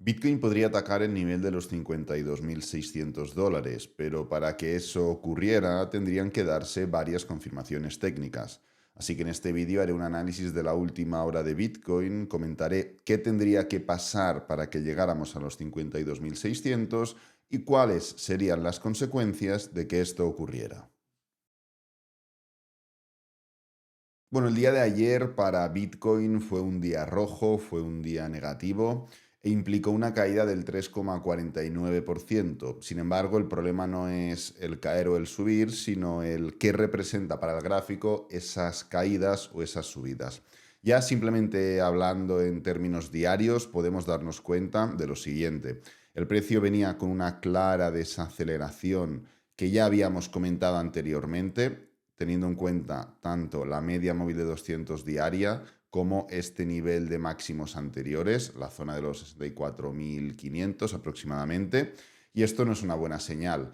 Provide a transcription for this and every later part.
Bitcoin podría atacar el nivel de los $52.600, pero para que eso ocurriera tendrían que darse varias confirmaciones técnicas. Así que en este vídeo haré un análisis de la última hora de Bitcoin, comentaré qué tendría que pasar para que llegáramos a los 52.600 y cuáles serían las consecuencias de que esto ocurriera. Bueno, el día de ayer para Bitcoin fue un día rojo, fue un día negativo e implicó una caída del 3,49%. Sin embargo, el problema no es el caer o el subir, sino el qué representa para el gráfico esas caídas o esas subidas. Ya simplemente hablando en términos diarios, podemos darnos cuenta de lo siguiente. El precio venía con una clara desaceleración que ya habíamos comentado anteriormente, teniendo en cuenta tanto la media móvil de 200 diaria como este nivel de máximos anteriores, la zona de los 64.500 aproximadamente, y esto no es una buena señal.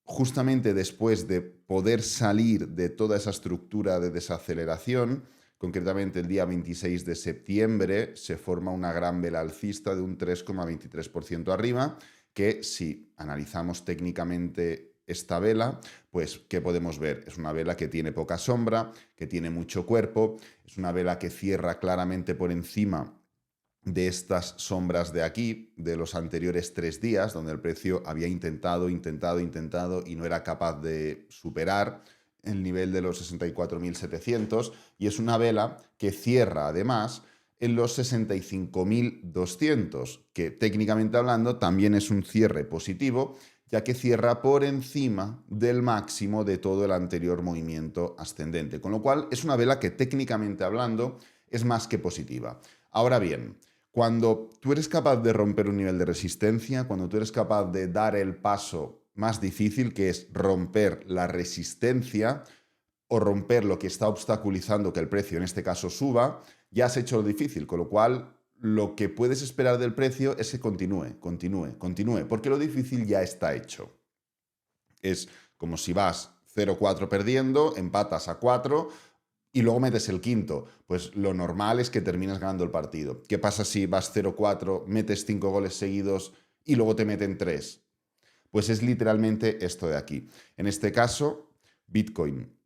Justamente después de poder salir de toda esa estructura de desaceleración, concretamente el día 26 de septiembre, se forma una gran vela alcista de un 3,23% arriba, que si analizamos técnicamente esta vela, pues ¿qué podemos ver? Es una vela que tiene poca sombra, que tiene mucho cuerpo, es una vela que cierra claramente por encima de estas sombras de aquí, de los anteriores 3 días, donde el precio había intentado y no era capaz de superar el nivel de los 64.700, y es una vela que cierra además en los 65.200, que técnicamente hablando también es un cierre positivo, ya que cierra por encima del máximo de todo el anterior movimiento ascendente, con lo cual es una vela que técnicamente hablando es más que positiva. Ahora bien, cuando tú eres capaz de romper un nivel de resistencia, cuando tú eres capaz de dar el paso más difícil, que es romper la resistencia o romper lo que está obstaculizando que el precio en este caso suba, ya has hecho lo difícil, con lo cual lo que puedes esperar del precio es que continúe, porque lo difícil ya está hecho. Es como si vas 0,4 perdiendo, empatas a 4 y luego metes el quinto. Pues lo normal es que termines ganando el partido. ¿Qué pasa si vas 0,4, metes 5 goles seguidos y luego te meten 3? Pues es literalmente esto de aquí. En este caso, Bitcoin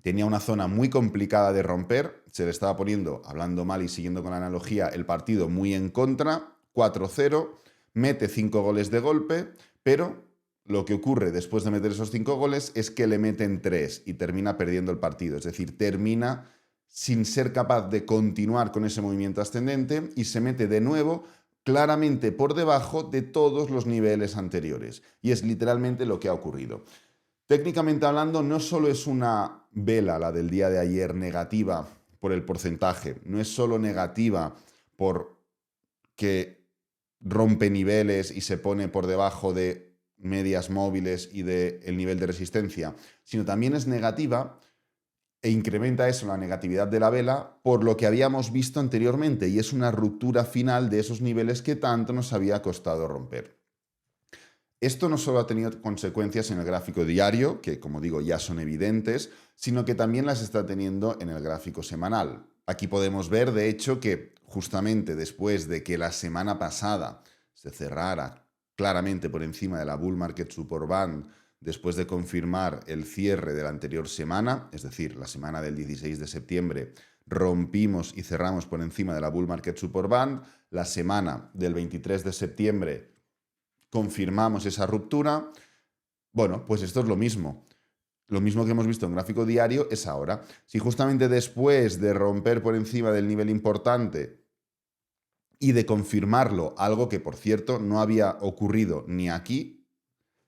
tenía una zona muy complicada de romper, se le estaba poniendo, hablando mal y siguiendo con la analogía, el partido muy en contra, 4-0, mete 5 goles de golpe, pero lo que ocurre después de meter esos 5 goles es que le meten 3 y termina perdiendo el partido, es decir, termina sin ser capaz de continuar con ese movimiento ascendente y se mete de nuevo claramente por debajo de todos los niveles anteriores. Y es literalmente lo que ha ocurrido. Técnicamente hablando, no solo es una vela, la del día de ayer, negativa por el porcentaje, no es solo negativa por que rompe niveles y se pone por debajo de medias móviles y del nivel de resistencia, sino también es negativa e incrementa eso, la negatividad de la vela, por lo que habíamos visto anteriormente, y es una ruptura final de esos niveles que tanto nos había costado romper. Esto no solo ha tenido consecuencias en el gráfico diario, que como digo ya son evidentes, sino que también las está teniendo en el gráfico semanal. Aquí podemos ver, de hecho, que justamente después de que la semana pasada se cerrara claramente por encima de la Bull Market Support Band, después de confirmar el cierre de la anterior semana, es decir, la semana del 16 de septiembre, rompimos y cerramos por encima de la Bull Market Support Band, la semana del 23 de septiembre confirmamos esa ruptura. Bueno, pues esto es lo mismo. Lo mismo que hemos visto en gráfico diario es ahora. Si justamente después de romper por encima del nivel importante y de confirmarlo, algo que por cierto no había ocurrido ni aquí,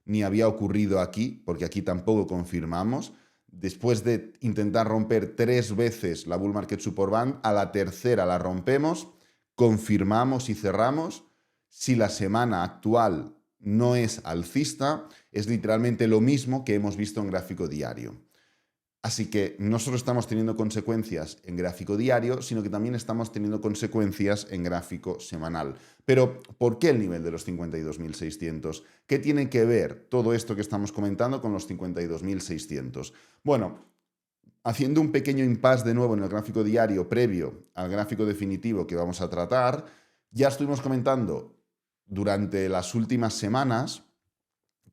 ni había ocurrido aquí, porque aquí tampoco confirmamos, después de intentar romper 3 veces la Bull Market Support Band, a la tercera la rompemos, confirmamos y cerramos. Si la semana actual no es alcista, es literalmente lo mismo que hemos visto en gráfico diario. Así que no solo estamos teniendo consecuencias en gráfico diario, sino que también estamos teniendo consecuencias en gráfico semanal. Pero, ¿por qué el nivel de los 52.600? ¿Qué tiene que ver todo esto que estamos comentando con los 52.600? Bueno, haciendo un pequeño impasse de nuevo en el gráfico diario previo al gráfico definitivo que vamos a tratar, ya estuvimos comentando durante las últimas semanas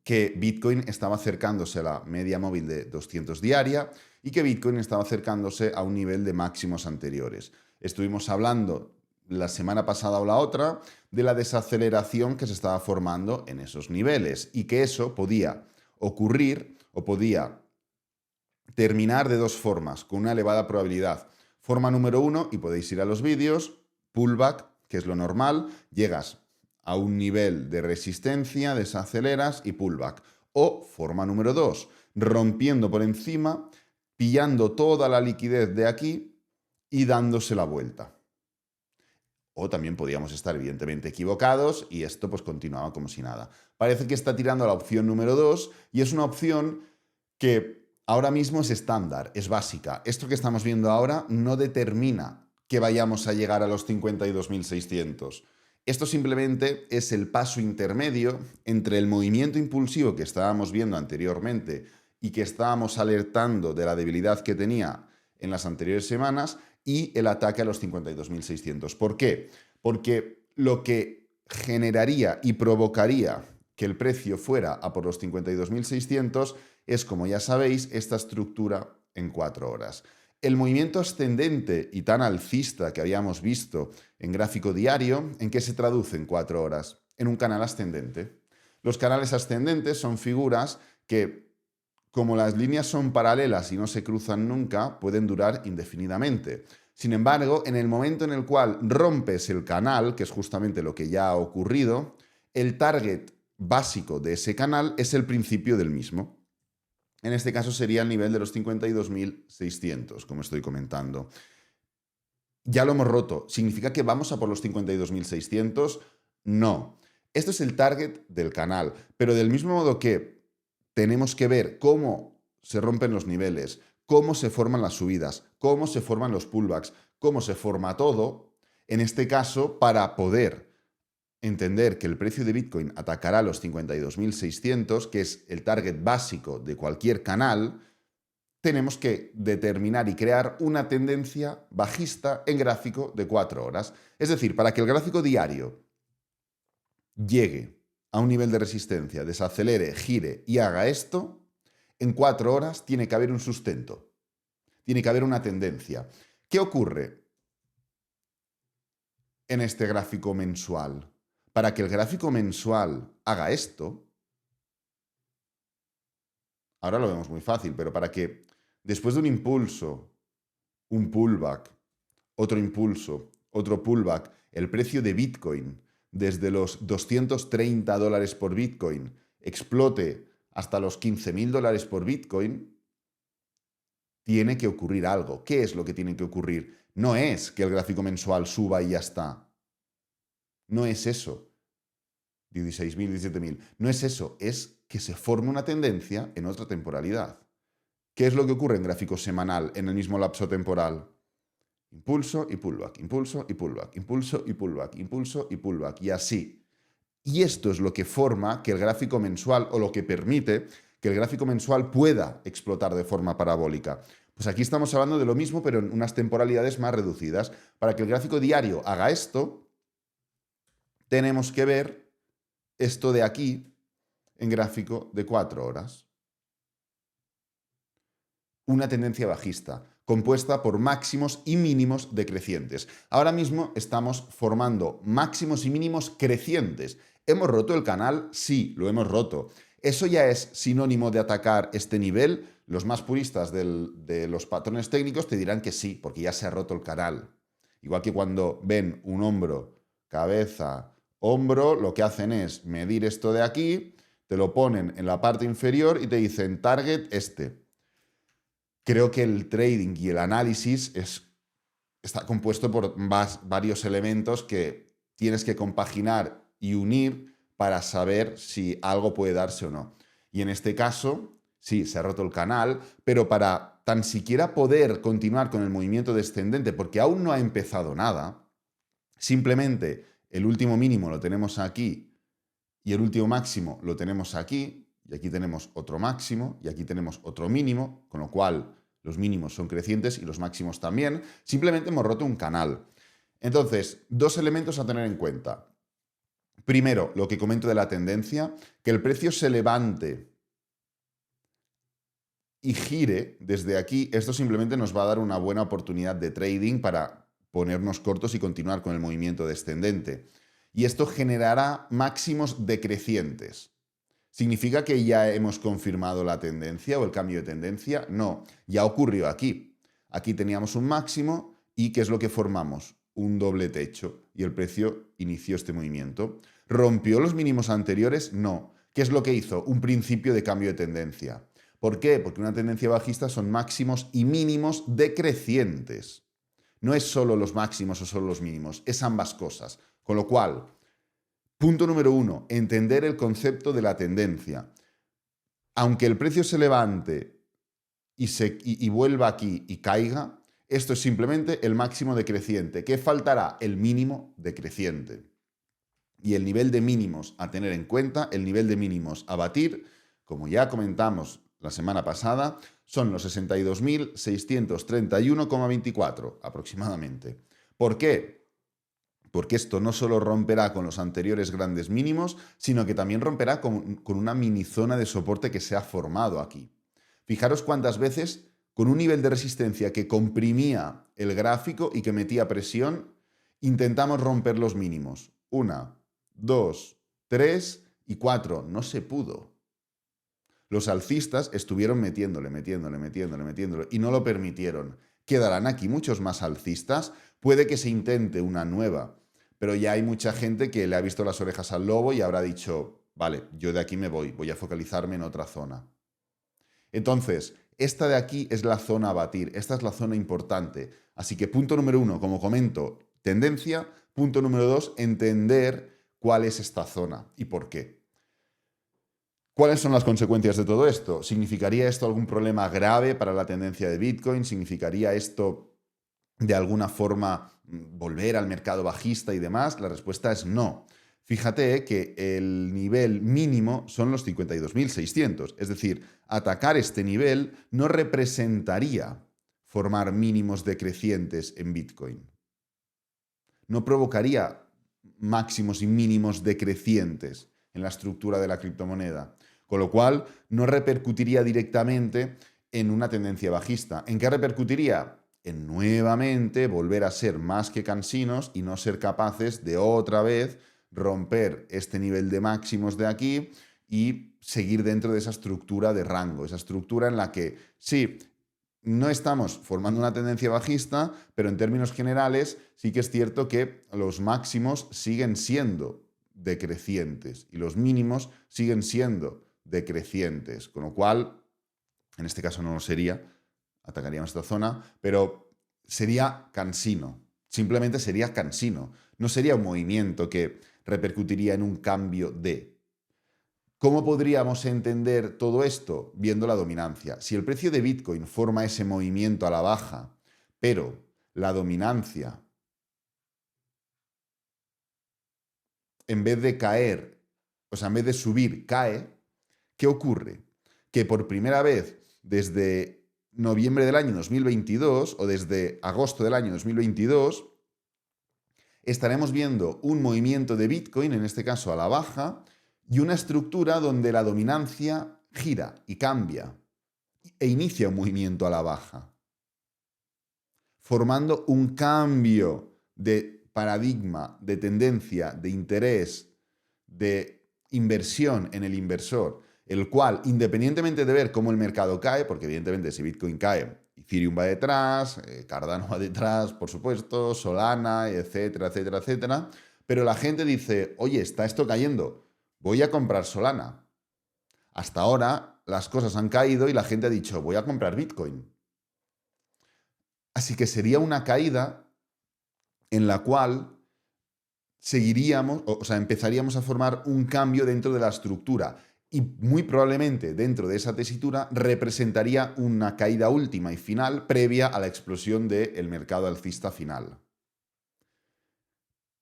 que Bitcoin estaba acercándose a la media móvil de 200 diaria y que Bitcoin estaba acercándose a un nivel de máximos anteriores. Estuvimos hablando la semana pasada o la otra de la desaceleración que se estaba formando en esos niveles y que eso podía ocurrir o podía terminar de dos formas, con una elevada probabilidad. Forma número uno, y podéis ir a los vídeos, pullback, que es lo normal, llegas a un nivel de resistencia, desaceleras y pullback. O forma número dos, rompiendo por encima, pillando toda la liquidez de aquí y dándose la vuelta. O también podíamos estar evidentemente equivocados y esto pues continuaba como si nada. Parece que está tirando a la opción número 2 y es una opción que ahora mismo es estándar, es básica. Esto que estamos viendo ahora no determina que vayamos a llegar a los 52.600. Esto simplemente es el paso intermedio entre el movimiento impulsivo que estábamos viendo anteriormente y que estábamos alertando de la debilidad que tenía en las anteriores semanas y el ataque a los 52.600. ¿Por qué? Porque lo que generaría y provocaría que el precio fuera a por los 52.600 es, como ya sabéis, esta estructura en 4 horas. El movimiento ascendente y tan alcista que habíamos visto en gráfico diario, ¿en qué se traduce en 4 horas? En un canal ascendente. Los canales ascendentes son figuras que, como las líneas son paralelas y no se cruzan nunca, pueden durar indefinidamente. Sin embargo, en el momento en el cual rompes el canal, que es justamente lo que ya ha ocurrido, el target básico de ese canal es el principio del mismo. En este caso sería el nivel de los 52.600, como estoy comentando. Ya lo hemos roto. ¿Significa que vamos a por los 52.600? No. Esto es el target del canal, pero del mismo modo que tenemos que ver cómo se rompen los niveles, cómo se forman las subidas, cómo se forman los pullbacks, cómo se forma todo, en este caso, para poder entender que el precio de Bitcoin atacará los 52.600, que es el target básico de cualquier canal, tenemos que determinar y crear una tendencia bajista en gráfico de 4 horas. Es decir, para que el gráfico diario llegue a un nivel de resistencia, desacelere, gire y haga esto, en 4 horas tiene que haber un sustento, tiene que haber una tendencia. ¿Qué ocurre en este gráfico mensual? Para que el gráfico mensual haga esto, ahora lo vemos muy fácil, pero para que después de un impulso, un pullback, otro impulso, otro pullback, el precio de Bitcoin desde los $230 por Bitcoin explote hasta los $15.000 por Bitcoin, tiene que ocurrir algo. ¿Qué es lo que tiene que ocurrir? No es que el gráfico mensual suba y ya está. No es eso. 16.000, 17.000. No es eso. Es que se forme una tendencia en otra temporalidad. ¿Qué es lo que ocurre en gráfico semanal en el mismo lapso temporal? Impulso y pullback, impulso y pullback, impulso y pullback, impulso y pullback, y así. Y esto es lo que forma que el gráfico mensual, o lo que permite que el gráfico mensual pueda explotar de forma parabólica. Pues aquí estamos hablando de lo mismo, pero en unas temporalidades más reducidas. Para que el gráfico diario haga esto, tenemos que ver esto de aquí en gráfico de 4 horas. Una tendencia bajista, compuesta por máximos y mínimos decrecientes. Ahora mismo estamos formando máximos y mínimos crecientes. ¿Hemos roto el canal? Sí, lo hemos roto. ¿Eso ya es sinónimo de atacar este nivel? Los más puristas de los patrones técnicos te dirán que sí, porque ya se ha roto el canal. Igual que cuando ven un hombro, cabeza, hombro, lo que hacen es medir esto de aquí, te lo ponen en la parte inferior y te dicen target este. Creo que el trading y el análisis está compuesto por varios elementos que tienes que compaginar y unir para saber si algo puede darse o no. Y en este caso, sí, se ha roto el canal, pero para tan siquiera poder continuar con el movimiento descendente, porque aún no ha empezado nada, simplemente el último mínimo lo tenemos aquí y el último máximo lo tenemos aquí, y aquí tenemos otro máximo, y aquí tenemos otro mínimo, con lo cual los mínimos son crecientes y los máximos también. Simplemente hemos roto un canal. Entonces, dos elementos a tener en cuenta. Primero, lo que comento de la tendencia, que el precio se levante y gire desde aquí, esto simplemente nos va a dar una buena oportunidad de trading para ponernos cortos y continuar con el movimiento descendente. Y esto generará máximos decrecientes. ¿Significa que ya hemos confirmado la tendencia o el cambio de tendencia? No, ya ocurrió aquí. Aquí teníamos un máximo y ¿qué es lo que formamos? Un doble techo y el precio inició este movimiento. ¿Rompió los mínimos anteriores? No. ¿Qué es lo que hizo? Un principio de cambio de tendencia. ¿Por qué? Porque una tendencia bajista son máximos y mínimos decrecientes. No es solo los máximos o solo los mínimos, es ambas cosas. Con lo cual, punto número 1, entender el concepto de la tendencia. Aunque el precio se levante y vuelva aquí y caiga, esto es simplemente el máximo decreciente. ¿Qué faltará? El mínimo decreciente. Y el nivel de mínimos a tener en cuenta, el nivel de mínimos a batir, como ya comentamos la semana pasada, son los 62.631,24 aproximadamente. ¿Por qué? Porque esto no solo romperá con los anteriores grandes mínimos, sino que también romperá con una mini zona de soporte que se ha formado aquí. Fijaros cuántas veces, con un nivel de resistencia que comprimía el gráfico y que metía presión, intentamos romper los mínimos. 1, 2, 3 y 4. No se pudo. Los alcistas estuvieron metiéndole y no lo permitieron. Quedarán aquí muchos más alcistas. Puede que se intente una nueva, pero ya hay mucha gente que le ha visto las orejas al lobo y habrá dicho, vale, yo de aquí me voy a focalizarme en otra zona. Entonces, esta de aquí es la zona a batir, esta es la zona importante. Así que punto número 1, como comento, tendencia. Punto número 2, entender cuál es esta zona y por qué. ¿Cuáles son las consecuencias de todo esto? ¿Significaría esto algún problema grave para la tendencia de Bitcoin? ¿Significaría esto de alguna forma volver al mercado bajista y demás? La respuesta es no. Fíjate que el nivel mínimo son los 52.600. Es decir, atacar este nivel no representaría formar mínimos decrecientes en Bitcoin. No provocaría máximos y mínimos decrecientes en la estructura de la criptomoneda. Con lo cual, no repercutiría directamente en una tendencia bajista. ¿En qué repercutiría? En nuevamente volver a ser más que cansinos y no ser capaces de otra vez romper este nivel de máximos de aquí y seguir dentro de esa estructura de rango, esa estructura en la que sí, no estamos formando una tendencia bajista, pero en términos generales sí que es cierto que los máximos siguen siendo decrecientes y los mínimos siguen siendo decrecientes, con lo cual, en este caso no lo sería, atacaríamos esta zona, pero sería cansino, simplemente sería cansino, no sería un movimiento que repercutiría en un cambio de. ¿Cómo podríamos entender todo esto? Viendo la dominancia. Si el precio de Bitcoin forma ese movimiento a la baja, pero la dominancia, en vez de caer, o sea, en vez de subir, cae, ¿qué ocurre? Que por primera vez desde noviembre del año 2022 o desde agosto del año 2022 estaremos viendo un movimiento de Bitcoin, en este caso a la baja, y una estructura donde la dominancia gira y cambia e inicia un movimiento a la baja, formando un cambio de paradigma, de tendencia, de interés, de inversión en el inversor, el cual, independientemente de ver cómo el mercado cae, porque evidentemente si Bitcoin cae, Ethereum va detrás, Cardano va detrás, por supuesto, Solana, etcétera, etcétera, etcétera, pero la gente dice, oye, está esto cayendo, voy a comprar Solana. Hasta ahora las cosas han caído y la gente ha dicho, voy a comprar Bitcoin. Así que sería una caída en la cual seguiríamos, o sea, empezaríamos a formar un cambio dentro de la estructura y muy probablemente dentro de esa tesitura representaría una caída última y final previa a la explosión del mercado alcista final.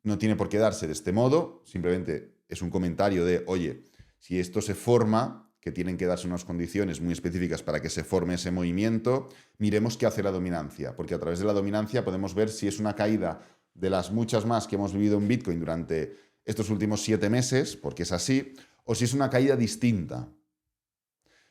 No tiene por qué darse de este modo, simplemente es un comentario de, oye, si esto se forma, que tienen que darse unas condiciones muy específicas para que se forme ese movimiento, miremos qué hace la dominancia, porque a través de la dominancia podemos ver si es una caída de las muchas más que hemos vivido en Bitcoin durante estos últimos 7 meses, porque es así, o si es una caída distinta.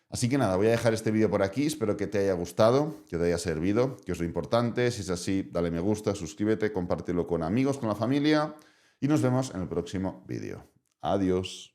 Así que nada, voy a dejar este vídeo por aquí, espero que te haya gustado, que te haya servido, que es lo importante. Si es así, dale me gusta, suscríbete, compártelo con amigos, con la familia y nos vemos en el próximo vídeo. Adiós.